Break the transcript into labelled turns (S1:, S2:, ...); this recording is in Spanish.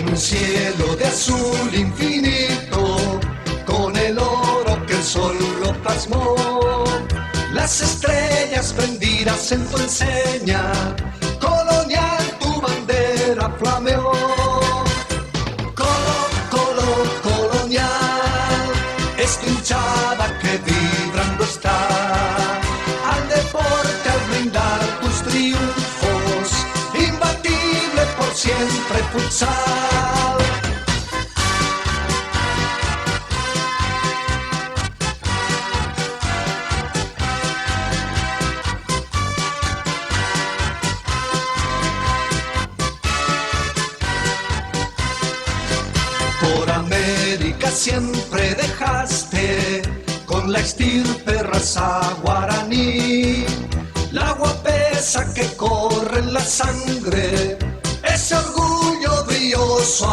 S1: un cielo de azul infinito, con el oro que el sol lo plasmó. Las estrellas prendidas en tu enseña, colonial tu bandera flameó. Colonial, es tu hinchada que vibrando está al deporte al brindar tus triunfos, imbatible por siempre futsal. Por América siempre dejaste con la estirpe raza guaraní, la guapesa que corre en la sangre, ese orgullo brilloso